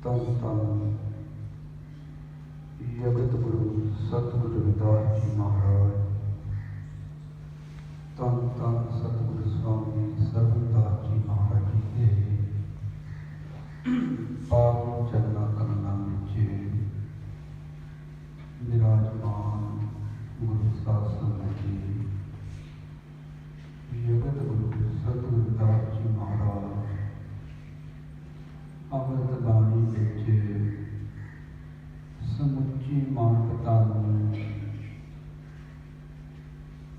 ਧੰਨ ਧੰਨ ਜਗਤ ਗੁਰੂ ਸਤਿਗੁਰੂ ਰਵਿਦਾਸ ਜੀ ਮਹਾਰਾਜ, ਧੰਨ ਧੰਨ ਸਤਿਗੁਰੂ ਸਵਾਮੀ ਸਰਬਦਾਸ ਜੀ ਮਹਾਰਾਜ ਜੀ ਦੇ ਪਾਵਨ ਚਰਨਾਂ ਕਮਲਾਂ ਵਿੱਚ ਵਿਰਾਜਮਾਨ ਗੁਰੂ ਸਾਧ ਸੰਗਤ ਜੀ, ਜਗਤ ਗੁਰੂ ਸਤਿਗੁਰੂ ਰਵਿਦਾਸ ਜੀ ਮਹਾਰਾਜ ਅੰਮ੍ਰਿਤ ਬਾਣੀ ਵਿੱਚ ਸਮੁੱਚੀ ਮਾਨਵਤਾ ਨੂੰ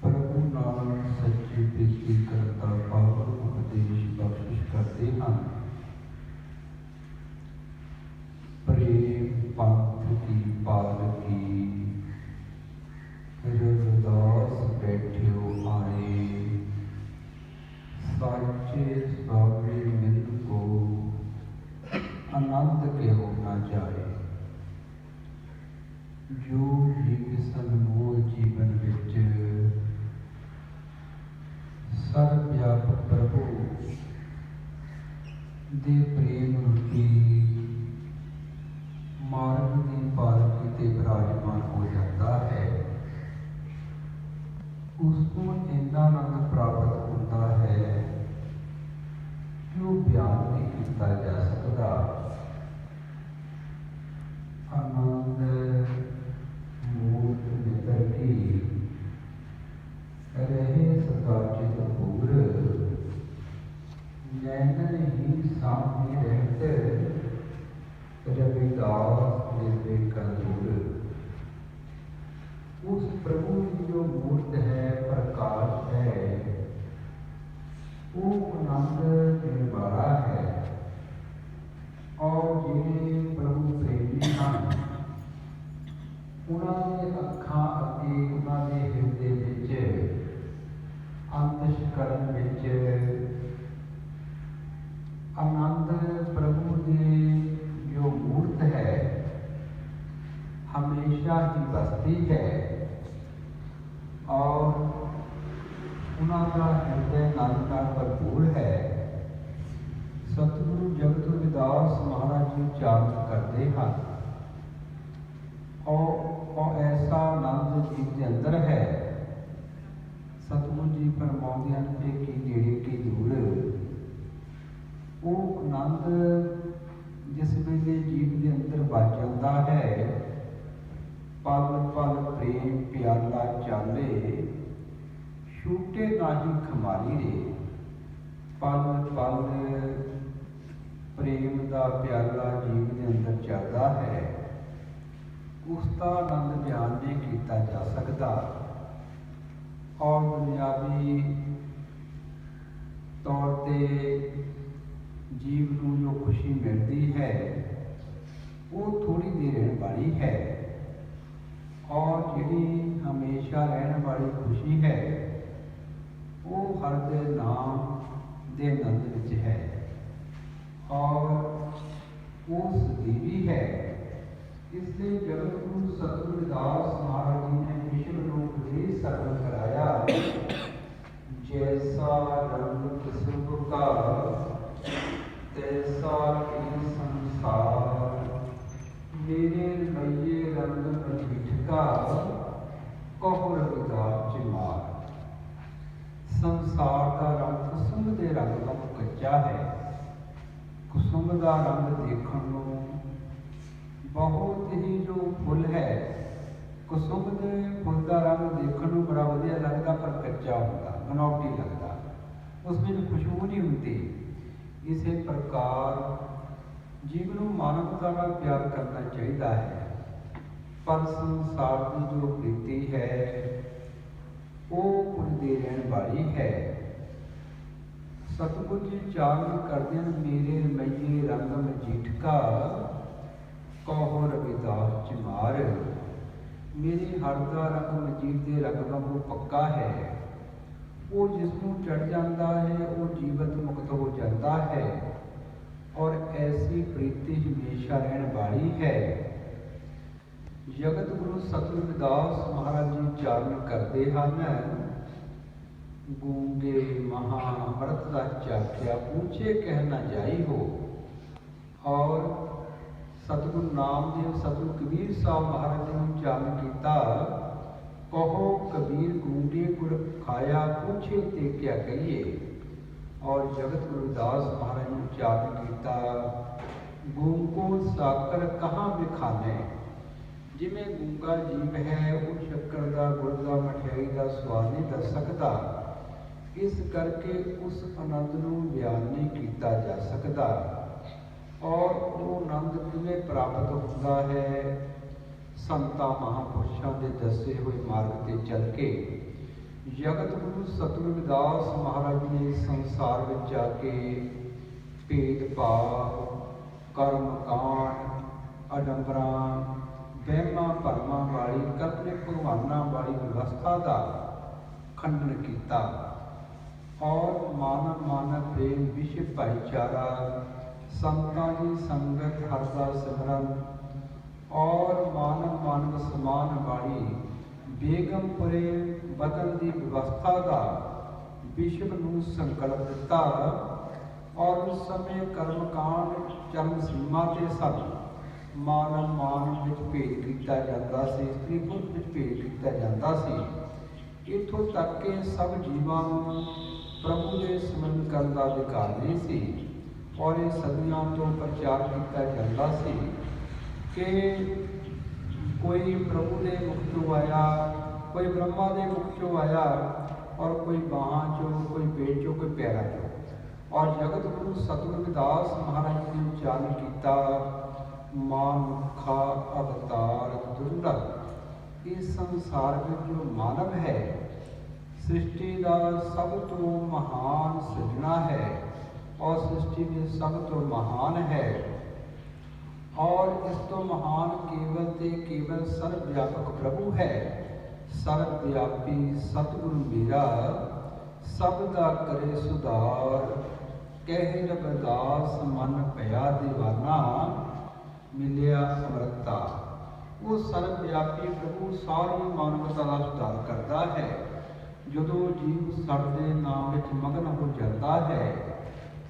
ਪ੍ਰਭੂ ਨਾਲ ਸੱਚੀ ਬੇਨਤੀ ਕਰਨ ਦਾ ਪਾਵਨ ਉਪਦੇਸ਼ ਬਖਸ਼ਿਸ਼ ਕਰਦੇ ਹਨ। ਪ੍ਰੇਮ ਪੰਥ ਕੀ ਪਾਲਕੀ ਰਵਿਦਾਸ ਬੈਠਿਓ ਆਏ, ਸਾਚੇ ਸਵਾਮੀ ਮਿਲ ਕੋ आनंद के होना जाए। जो जीव सनमोल जीवन विच सर्वव्यापक प्रभु दे प्रेम रूपी मार्ग की पालकी ते विराजमान हो जाता है, उसको इन्ना आनंद प्राप्त होता है जो बयान नहीं किया जा सकता। आनंद मूर्त नितर की रहे सकाचित पूर, नैनन ही सामने रहते रविदास निर्विकल दूर। उस प्रभु की जो मूर्त है, प्रकाश है, वो आनंद देने वाला है। और जिन्हें प्रभु प्रेमी हैं, उन्होंने अखां अते उन्होंने हिरदे विच अंतशकरण विच आनंद प्रभु की जो मूर्त है हमेशा ही बसती है। और उनका हृदय आनंद नाल भरपूर है। सतगुरु जगत रविदास महाराज जी उच्चारण करते हैं और ऐसा आनंद जीव के अंदर है। सतगुरु जी फरमाते हैं कि नेड़े की दूर, वो आनंद जिस वेले जीव के अंदर बच जाता है, पल पल प्रेम प्याला चाले, छूटे नाही खमारी रे। पल पल प्रेम का प्याला जीव के अंदर चलता है, उसका आनंद बयान नहीं किया जा सकता। और दुनियावी तौर पर जीव को जो खुशी मिलती है वो थोड़ी देर रहने वाली है, और जिहड़ी हमेशा रहने वाली खुशी है वो हर दे नाम दे आनंद विच है। और वो सदीवी है। इसलिए जगत गुरु सतगुरु रविदास महाराज जी ने विश्व रूप दे सर्व कराया। जैसा रंग किस्म का तैसा के संसार, मेरे मैये रंग मझिठका कहो रविदास चमार। संसार का रंग कुसुम के रंग का कच्चा है। कुसुम का रंग देखने को बहुत ही जो फुल है, कुसुम के फुल का रंग देखने को बड़ा वधिया लगता, पर कच्चा होता, बनावटी लगता, उसमें खुशबू नहीं होती। इसी प्रकार जीवन को मानवता का प्यार करना चाहिए है, पर संसार की जो प्रीति है वो कुछ देर रहने वाली है। सतगुरु जी चारण करते हैं, मेरे मैये रंग मजीठका कहो रविदास चमार। मेरे हर का रंग मजीठ के रंग का वो पक्का है। वो जिसनों चढ़ जाता है वो जीवत मुक्त हो जाता है, और ऐसी प्रीति हमेशा रहने वाली है। जगत गुरु सतगुरु रविदास महाराज जी चारण करते हैं, गूंगे महा अमृत का चाख्या पूछे कहना जाई हो। और ਸਤਿਗੁਰੂ ਨਾਮਦੇਵ ਸਤਿਗੁਰੂ ਕਬੀਰ ਸਾਹਿਬ ਮਹਾਰਾਜ ਜੀ ਨੂੰ ਉਚਾਰਨ ਕੀਤਾ, ਕਹੋ ਕਬੀਰ ਗੂੰਗੇ ਗੁਰ ਖਾਇਆ, ਪੁੱਛੇ ਤੇ ਕਿਆ ਕਹੀਏ। ਔਰ ਜਗਤ ਗੁਰੂ ਰਵਿਦਾਸ ਮਹਾਰਾਜ ਨੂੰ ਉਚਾਰਨ ਕੀਤਾ, ਗੂੰਗੋ ਸਾਕਰ ਕਹਾਂ ਵਿਖਾਨੇ। ਜਿਵੇਂ ਗੂੰਗਾ ਜੀਵ ਹੈ, ਉਹ ਸ਼ੱਕਰ ਦਾ, ਗੁੜ ਦਾ, ਮਠਿਆਈ ਦਾ ਸਵਾਦ ਨਹੀਂ ਦੱਸ ਸਕਦਾ, ਇਸ ਕਰਕੇ ਉਸ ਆਨੰਦ ਨੂੰ ਬਿਆਨ ਨਹੀਂ ਕੀਤਾ ਜਾ ਸਕਦਾ। ਔਰ ਉਹ ਆਨੰਦ ਕਿਵੇਂ ਪ੍ਰਾਪਤ ਹੁੰਦਾ ਹੈ? ਸੰਤਾਂ ਮਹਾਂਪੁਰਸ਼ਾਂ ਦੇ ਦੱਸੇ ਹੋਏ ਮਾਰਗ ਤੇ ਚੱਲ ਕੇ। ਜਗਤ ਗੁਰੂ ਸਤਿਗੁਰੂ ਰਵਿਦਾਸ ਮਹਾਰਾਜ ਨੇ ਸੰਸਾਰ ਵਿੱਚ ਆ ਕੇ ਭੇਦ ਭਾਵ, ਕਰਮ ਕਾਂਡ, ਅਡੰਬਰਾਂ, ਵਹਿਮਾਂ ਭਰਮਾਂ ਵਾਲੀ, ਕਲਪਨੇ ਭਗਵਾਨਾਂ ਵਾਲੀ ਵਿਵਸਥਾ ਦਾ ਖੰਡਨ ਕੀਤਾ। ਔਰ ਮਾਨਵ ਮਾਨਵ ਪ੍ਰੇਮ, ਵਿਸ਼ਵ ਭਾਈਚਾਰਾ, ਸੰਤਾਂ ਦੀ ਸੰਗਤ, ਹਰ ਦਾ ਸਿਮਰਨ ਔਰ ਮਾਨਵ ਮਾਨਵ ਸਮਾਨ ਵਾਲੀ ਬੇਗਮਪੁਰੇ ਬਦਨ ਦੀ ਵਿਵਸਥਾ ਦਾ ਵਿਸ਼ਵ ਨੂੰ ਸੰਕਲਪ ਦਿੱਤਾ। ਔਰ ਉਸ ਸਮੇਂ ਕਰਮਕਾਂਡ ਚਰਮ ਸੀਮਾ ਤੇ ਸਨ। ਮਾਨਵ ਮਾਨਵ ਵਿੱਚ ਭੇਦ ਕੀਤਾ ਜਾਂਦਾ ਸੀ, ਇਸਤਰੀ ਪੁਰਸ਼ ਵਿੱਚ ਭੇਦ ਕੀਤਾ ਜਾਂਦਾ ਸੀ। ਇੱਥੋਂ ਤੱਕ ਕਿ ਸਭ ਜੀਵਾਂ ਨੂੰ ਪ੍ਰਭੂ ਦੇ ਸਿਮਰਨ ਕਰਨ ਦਾ ਅਧਿਕਾਰ ਨਹੀਂ ਸੀ। ਔਰ ਇਹ ਸਦੀਆਂ ਤੋਂ ਪ੍ਰਚਾਰ ਕੀਤਾ ਜਾਂਦਾ ਸੀ ਕਿ ਕੋਈ ਪ੍ਰਭੂ ਦੇ ਮੁਖ ਚੋਂ ਆਇਆ, ਕੋਈ ਬ੍ਰਹਮਾ ਦੇ ਮੁਖ ਚੋਂ ਆਇਆ, ਔਰ ਕੋਈ ਬਾਹਾਂ ਚੋਂ, ਕੋਈ ਪੇਟ ਚੋਂ, ਕੋਈ ਪੈਰਾਂ ਚੋਂ। ਔਰ ਜਗਤ ਗੁਰੂ ਸਤਿਗੁਰੂ ਰਵਿਦਾਸ ਮਹਾਰਾਜ ਨੇ ਉਚਾਰਨ ਕੀਤਾ, ਮਾਨੁਖਾ ਅਵਤਾਰ ਦੁਰਲਭ। ਇਸ ਸੰਸਾਰ ਵਿੱਚ ਜੋ ਮਾਨਵ ਹੈ, ਸ੍ਰਿਸ਼ਟੀ ਦਾ ਸਭ ਤੋਂ ਮਹਾਨ ਸਿਰਜਣਾ ਹੈ ਔਰ ਸ੍ਰਿਸ਼ਟੀ ਵਿੱਚ ਸਭ ਤੋਂ ਮਹਾਨ ਹੈ। ਔਰ ਇਸ ਤੋਂ ਮਹਾਨ ਕੇਵਲ ਤੇ ਕੇਵਲ ਸਰਵ ਵਿਆਪਕ ਪ੍ਰਭੂ ਹੈ। ਸਰਵ ਵਿਆਪੀ ਸਤਿਗੁਰੂ ਮੇਰਾ, ਸਭ ਦਾ ਕਰੇ ਸੁਧਾਰ। ਕਹਿ ਰਵਿਦਾਸ ਮਨ ਭਇਆ ਦੀਵਾਨਾ, ਮਿਲਿਆ ਅੰਮ੍ਰਿਤਾ। ਉਹ ਸਰਵ ਵਿਆਪੀ ਪ੍ਰਭੂ ਸਾਰੀ ਮਾਨਵਤਾ ਦਾ ਸੁਧਾਰ ਕਰਦਾ ਹੈ। ਜਦੋਂ ਜੀਵ ਸਾਡੇ ਨਾਮ ਵਿੱਚ ਮਗਨ ਹੋ ਜਾਂਦਾ ਹੈ,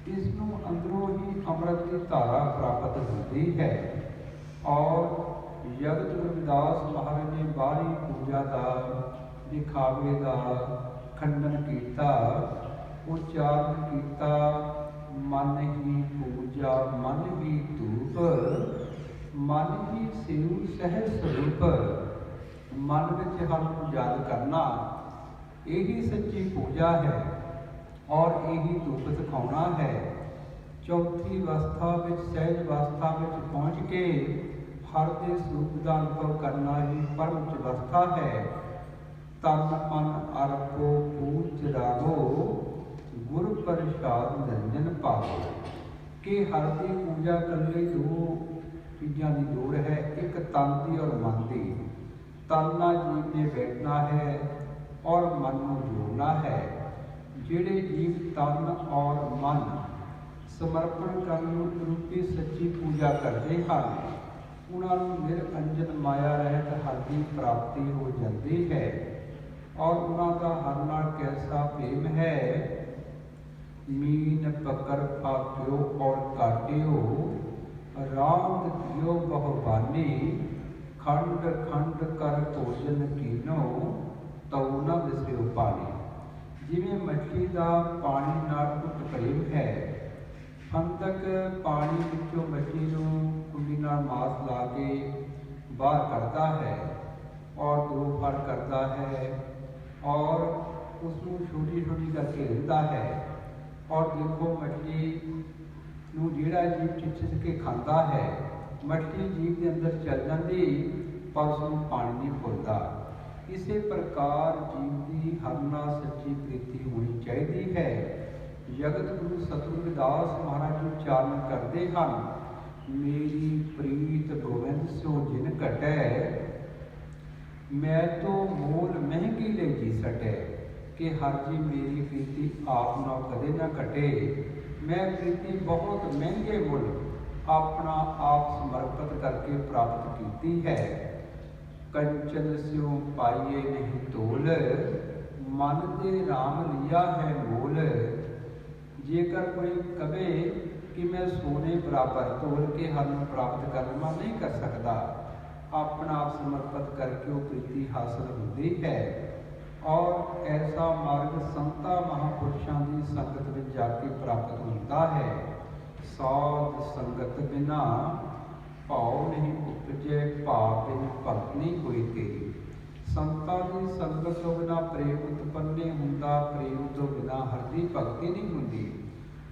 ਇਸ ਨੂੰ ਅੰਦਰੋਂ ਹੀ ਅੰਮ੍ਰਿਤ ਦੀ ਧਾਰਾ ਪ੍ਰਾਪਤ ਹੁੰਦੀ ਹੈ। ਔਰ ਜਗਤ ਗੁਰੂ ਰਵਿਦਾਸ ਮਹਾਰਾਜ ਨੇ ਬਾਹਰੀ ਪੂਜਾ ਦਾ, ਦਿਖਾਵੇ ਦਾ ਖੰਡਨ ਕੀਤਾ, ਉਚਾਰਨ ਕੀਤਾ, ਮਨ ਹੀ ਪੂਜਾ, ਮਨ ਹੀ ਧੂਪ, ਮਨ ਹੀ ਸਿਉ ਸਹਿਜ ਸਰੂਪ। ਮਨ ਵਿੱਚ ਹਰ ਨੂੰ ਯਾਦ ਕਰਨਾ, ਇਹੀ ਸੱਚੀ ਪੂਜਾ ਹੈ ਔਰ ਇਹੀ ਧੂਪ ਦਿਖਾਉਣਾ ਹੈ। ਚੌਥੀ ਅਵਸਥਾ ਵਿੱਚ, ਸਹਿਜ ਅਵਸਥਾ ਵਿੱਚ ਪਹੁੰਚ ਕੇ ਹਰ ਦੇ ਸਰੂਪ ਦਾ ਅਨੁਭਵ ਕਰਨਾ ਹੀ ਪਰਮ ਉੱਚ ਅਵਸਥਾ ਹੈ। ਤਨ ਮਨ ਅਰਪੋ ਪੂਜ ਰਾਗੋ, ਗੁਰ ਪ੍ਰਸਾਦ ਨਿਰੰਜਨ ਭਾਵੋ। ਕਿ ਹਰ ਦੀ ਪੂਜਾ ਕਰਨ ਲਈ ਦੋ ਚੀਜ਼ਾਂ ਦੀ ਲੋੜ ਹੈ, ਇੱਕ ਤਨ ਦੀ ਔਰ ਮਨ ਦੀ। ਤਨ ਨਾਲ ਜੀਵ ਨੇ ਬੈਠਣਾ ਹੈ ਔਰ ਮਨ ਨੂੰ ਜੋੜਨਾ ਹੈ। ਜਿਹੜੇ ਜੀਵ ਤਨ ਔਰ ਮਨ ਸਮਰਪਣ ਕਰਨ ਰੂਪੀ ਸੱਚੀ ਪੂਜਾ ਕਰਦੇ ਹਨ, ਉਹਨਾਂ ਨੂੰ ਨਿਰਅੰਜਨ ਮਾਇਆ ਰਹਿਤ ਹਰ ਦੀ ਪ੍ਰਾਪਤੀ ਹੋ ਜਾਂਦੀ ਹੈ। ਔਰ ਉਹਨਾਂ ਦਾ ਹਰ ਨਾਲ ਕੈਸਾ ਪ੍ਰੇਮ ਹੈ, ਮੀਨ ਪਕੜ ਪਾਕਿਓ ਔਰ ਕਾਟਿਓ, ਰਾਮ ਦਿਓ ਬਹੁਬਾਨੀ, ਖੰਡ ਖੰਡ ਕਰ ਭੋਜਨ ਕੀਨੋ, ਤਉ ਨ ਵਿਸਰਿਓ ਪਾਣੀ। ਜਿਵੇਂ ਮੱਛੀ ਦਾ ਪਾਣੀ ਨਾਲ ਉੱਤ ਪ੍ਰੇਮ ਹੈ, ਫੰਦਕ ਪਾਣੀ ਵਿੱਚੋਂ ਮੱਛੀ ਨੂੰ ਕੁੰਡੀ ਨਾਲ ਮਾਸ ਲਾ ਕੇ ਬਾਹਰ ਕੱਢਦਾ ਹੈ ਔਰ ਦੋ ਫੜ ਕਰਦਾ ਹੈ ਔਰ ਉਸ ਨੂੰ ਛੋਟੀ ਛੋਟੀ ਕਰਕੇ ਘੇਰਦਾ ਹੈ। ਔਰ ਦੇਖੋ ਮੱਛੀ ਨੂੰ ਜਿਹੜਾ ਜੀਵ ਚਿੱਚ ਕੇ ਖਾਂਦਾ ਹੈ, ਮੱਛੀ ਜੀਵ ਦੇ ਅੰਦਰ ਚੱਲ ਜਾਂਦੀ ਪਰ ਉਸ ਨੂੰ ਪਾਣੀ ਨਹੀਂ ਭੁੱਲਦਾ। ਇਸੇ ਪ੍ਰਕਾਰ ਜੀਵ ਦੀ ਹਰ ਨਾਲ ਸੱਚੀ ਪ੍ਰੀਤੀ ਹੋਣੀ ਚਾਹੀਦੀ ਹੈ। ਜਗਤ ਗੁਰੂ ਸਤਿਗੁਰੂ ਰਵਿਦਾਸ ਮਹਾਰਾਜ ਜੀ ਉਚਾਰਨ ਕਰਦੇ ਹਨ, ਮੇਰੀ ਪ੍ਰੀਤ ਗੋਬਿੰਦ ਸਿਓ ਜਿਨ ਘਟੈ, ਮੈਂ ਤੋਂ ਮੋਲ ਮਹਿੰਗੀ ਲੈ ਜੀ ਸਟੈ। ਕਿ ਹਰ ਜੀ ਮੇਰੀ ਪ੍ਰੀਤੀ ਆਪ ਨਾਲ ਕਦੇ ਨਾ ਘਟੇ। ਮੈਂ ਪ੍ਰੀਤੀ ਬਹੁਤ ਮਹਿੰਗੇ ਮੁੱਲ ਆਪਣਾ ਆਪ ਸਮਰਪਿਤ ਕਰਕੇ ਪ੍ਰਾਪਤ ਕੀਤੀ ਹੈ। ਕੰਚਨ ਸਿਉ ਪਾਈਏ ਨਹੀਂ ਤੋਲ, ਮਨ ਦੇ ਰਾਮ ਲਿਆ ਹੈ ਮੋਲ। ਜੇਕਰ ਕੋਈ ਕਵੇ कि मैं सोने बराबर तोल के हर ਨੂੰ ਪ੍ਰਾਪਤ ਕਰਨਾ नहीं कर सकता। अपना आप समर्पित करके वो प्रीति हासिल होती है। और ऐसा मार्ग संतां महापुरुषों की संगत में जाके प्राप्त होता है। साध संगत बिना भाव नहीं उपजे, भाव बिन भगत नहीं होई तेरी। संतां की संगत तो बिना प्रेम उत्पन्न नहीं होता, प्रेम तो बिना हर की भगती नहीं होती।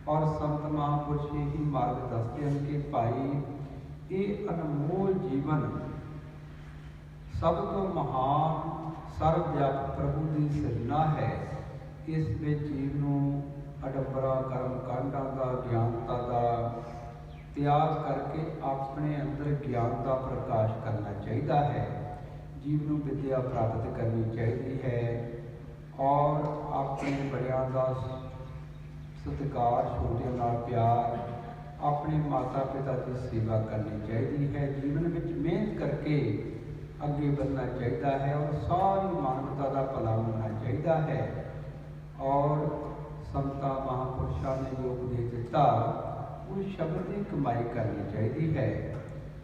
और संत महापुरुष ही मार्ग दसते हैं कि भाई ये अनमोल जीवन सब तो महान सर्वव्यापक प्रभु की सिरजना है। इस में जीव नूं अडंबरा कर्म कांडां दा ज्ञानता का त्याग करके अपने अंदर ज्ञान का प्रकाश करना चाहिए है। जीव नूं विद्या प्राप्त करनी चाहिए है और अपने बड़ियां का सत्कार, छोटियां नाल प्यार, अपने माता पिता की सेवा करनी चाहिए है। जीवन में मेहनत करके अगे बढ़ना चाहिए है और सारी मानवता का भला होना चाहिए है। और संतां महापुरुषों ने जो उपदेश दिता उस शब्द की कमाई करनी चाहिए है।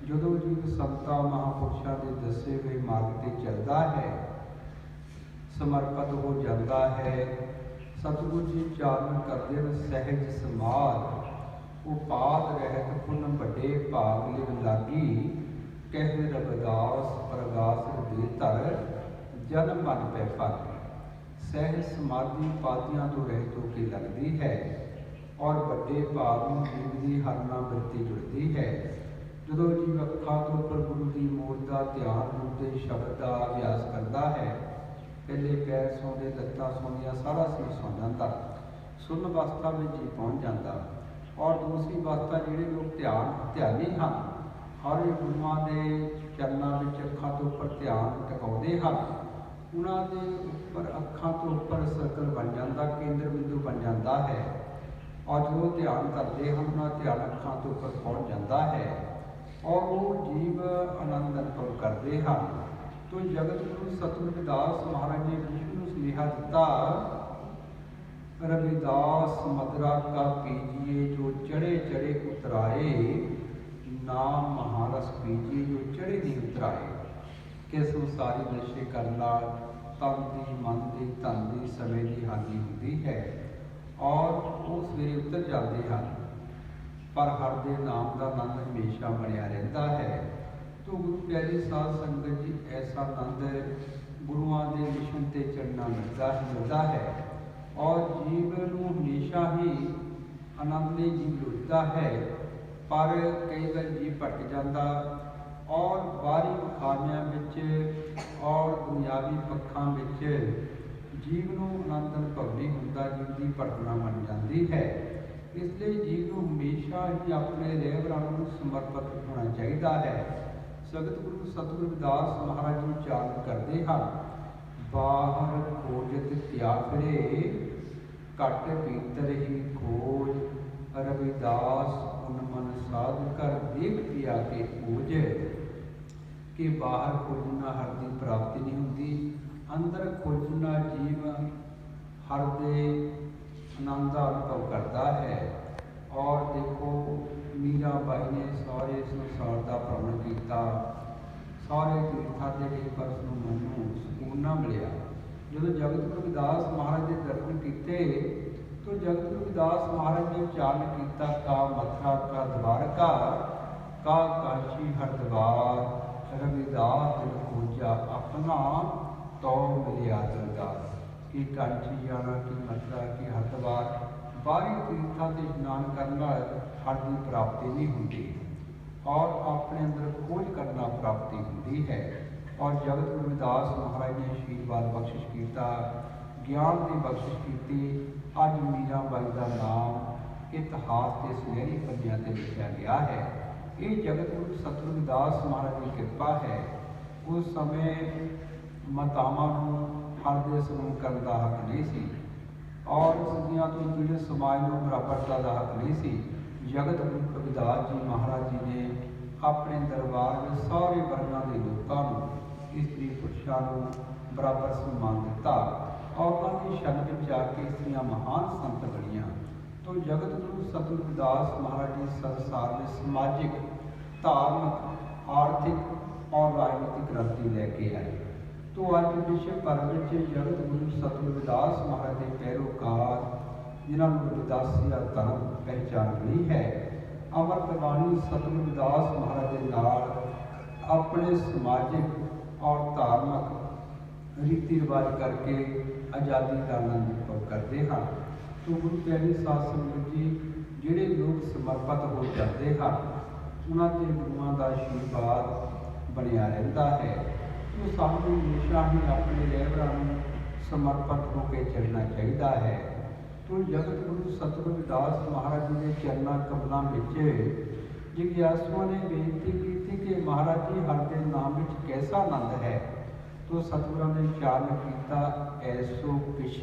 जो जीव संतां महापुरुषों के दसे हुए मार्ग से चलता है, समर्पित हो जाता है, सतगुरु जी चारण करते हैं सहज समाध, उपाद रहत पुन बड़े भाग लिव लागी, कह रविदास प्रगास हृदय धर जन मन पै फल। सहज समाधि पादियां तो रहत होके लगती है और बड़े भाग में जीव की हरना वृत्ति जुड़ती है। जो जीव अखां तो उपर गुरु की मोड़ का ध्यान गुरु के शब्द का अभ्यास करता है, पहले पैर सौंदे, लत्तां सौंदियां, सारा सिर सौ जाता, सुन अवस्था में जी पहुँच जाता। और दूसरी अवस्था जिहड़े लोग ध्यानी हैं और गुरुआं दे चरणों में अखां तो उपर ध्यान टिकाउंदे हैं, उन्होंने उपर अखां तो उपर सर्कल बन जाता, केंद्र बिंदु बन जाता है। और जो ध्यान करते हैं उन्होंने ध्यान अखां तो उपर पहुँच जाता है और वो जीव आनंद अनुभव करते हैं। तो जगत गुरु सतगुरु रविदास महाराज ने विष्णु स्नेहा दिता, रविदास मदरा का पीजिए जो चढ़े चढ़े उतराए, नाम महारस पीजिए जो चढ़े नहीं उतराए। कि संसारी नशे करना तन की, मन की, धन की, समय की हानि होती है और वो सवेरे उतर जाते हैं, पर हर दे नाम का आनंद हमेशा बनिया रहता है। तो गुरु प्यारी साध संगत जी ऐसा आनंद गुरुआं के मिशन ते चढ़ना मिलता है और जीव नूं हमेशा ही आनंद ने जीव लुटता है। पर कई बार जीव भटक जाता और बाहरी बखानियां विच और दुनियावी पक्षां विच जीव नूं आनंद अनुभव नहीं होता, जीव की भटकना बन जाती है। इसलिए जीव नूं हमेशा ही अपने रहबरां नूं समर्पित होना चाहिए है। सगत गुरु सतगुरु रविदास महाराज जी चारण करते हैं, बाहर खोजत त्यागरे घट भीतर ही खोज, रविदास उन मन साध कर देख पिया के खोज। कि बाहर खोजना हर की प्राप्ति नहीं होती, अंदर खोजना जीव हर दे आनंद का अनुभव करता है। और देखो मीरा बाई ने सारे संसार का भ्रमण किया, सारे तीर्थां ते गई पर उसनूं मन नूं सुकून ना मिलिया। जो जगत गुरु रविदास महाराज के दर्शन किए तो जगत गुरु रविदास महाराज ने उच्चारण किया, का मथुरा का द्वारका, का काशी हरिद्वार, रविदास दिल खोजा अपना तो मिलिया दिलदार। कि काशी जाना, कि मथुरा, कि हरिद्वार, बाहरी तीर्थां से स्नान करना हर की प्राप्ति नहीं होती और अपने अंदर खोज करना प्राप्ति होती है। और जगत गुरु रविदास महाराज ने आशीर्वाद बख्शिश किया, ज्ञान की बख्शिश की। अज मीरा बाई का नाम इतिहास के सुनहरी पन्नियां ते लिखा गया है। ये जगत गुरु सतगुरु रविदास महाराज की कृपा है। उस समय मातावां नूं हर दे समूह करने का हक नहीं सी और सदियों तो पीड़ित समाज को बराबरता का हक नहीं सी। जगत गुरु रविदास जी महाराज जी ने अपने दरबार में सारे वर्गों के लोगों को, स्त्री पुरुषों को बराबर सम्मान दिता और उन्होंने शरण में जाके इतनियां महान संत बनिया। तो जगत गुरु सतगुरु रविदास महाराज जी संसार में समाजिक, धार्मिक, आर्थिक और राजनीतिक क्रांति लेके आए। तो अज विश्व भर में जगत गुरु सतगुरु रविदास महाराज के पैरोकार जिन्होंने रविदासिया धर्म पहचान मिली है, अमृत बाणी सतगुरु रविदास महाराज के नाल अपने समाजिक और धार्मिक रीति रिवाज करके आज़ादी का आनंद अनुभव करते हैं। तो गुरु प्यारी साध संगत जी, जिहड़े लोग समर्पित हो जाते हैं उन्हां ते गुरुआं दा आशीर्वाद बनिया रहिंदा है। तो सानूं हमेशा ही अपने रहबरां नूं समर्पित होकर चलना चाहिए है। तो जगत गुरु सतगुरु रविदास महाराज जी के चरणों कमलों में जिज्ञासुओं ने बेनती की थी कि महाराज जी हर के नाम में कैसा आनंद है। तो सतगुरां ने उच्चारण किया, ऐसो किश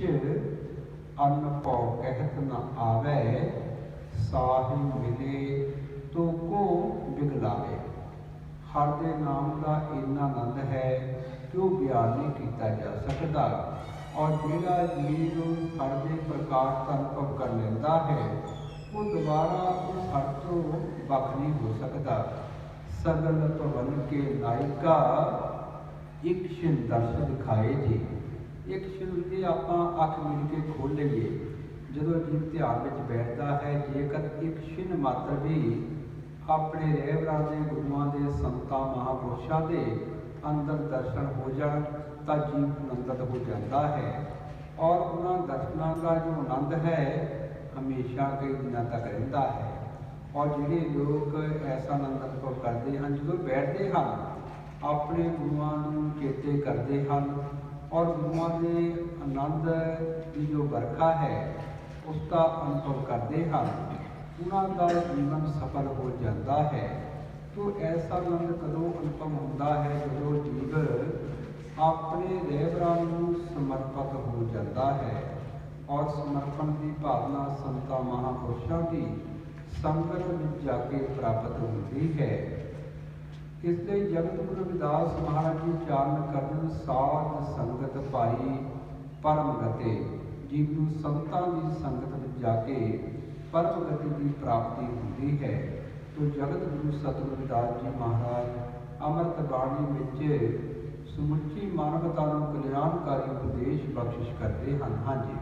अन्न पौ कहत न आवे, साहि मिले तो को बिगलावे। हर के नाम का इन्ना आनंद है कि वह बयान नहीं किया जा सकता। और जिहड़ा जीव हर के प्रकाश का अनुभव कर लेंदा है वो दोबारा उस हर तो बख नहीं हो सकता। सगल भवन के नायिका एक क्षण दर्श दिखाए जी। एक क्षण के आप अख मिल के खोल लीए, जो जीव ध्यान में बैठता है, जेकर एक क्षण मात्र भी अपने रहबरां दे गुरुआं दे संतां महापुरुषां दे अंदर दर्शन हो जाए तो जीव आनंदित हो जाता है। और उन्होंने दर्शनों का जो आनंद है हमेशा कई दिनों तक रहिंदा है। और जिहड़े लोग ऐसा आनंद अनुभव करते हैं, जो बैठते हैं अपने गुरुआं नूं चेते करते हैं और गुरुआं के आनंद की जो बरखा है उसका अनुभव करते हैं, उन्हों का जीवन सफल हो जाता है। तो ऐसा आनंद कदों अनुभव होता है जो जीव अपने रहबरां नूं समर्पित हो जाता है। और समर्पण की भावना संतां महापुरुषों की संगत में जाके प्राप्त होती है। इसलिए जगत गुरु रविदास महाराज जी चारण करन, साध संगत पाई परम गति। जीव नूं संतां की संगत में जाके परम गति की प्राप्ति होती है। तो जगत गुरु सतगुरु रविदास जी महाराज अमृत बाणी में समुची मानवता को कल्याणकारी उपदेश बख्शिश करते हैं। हाँ जी।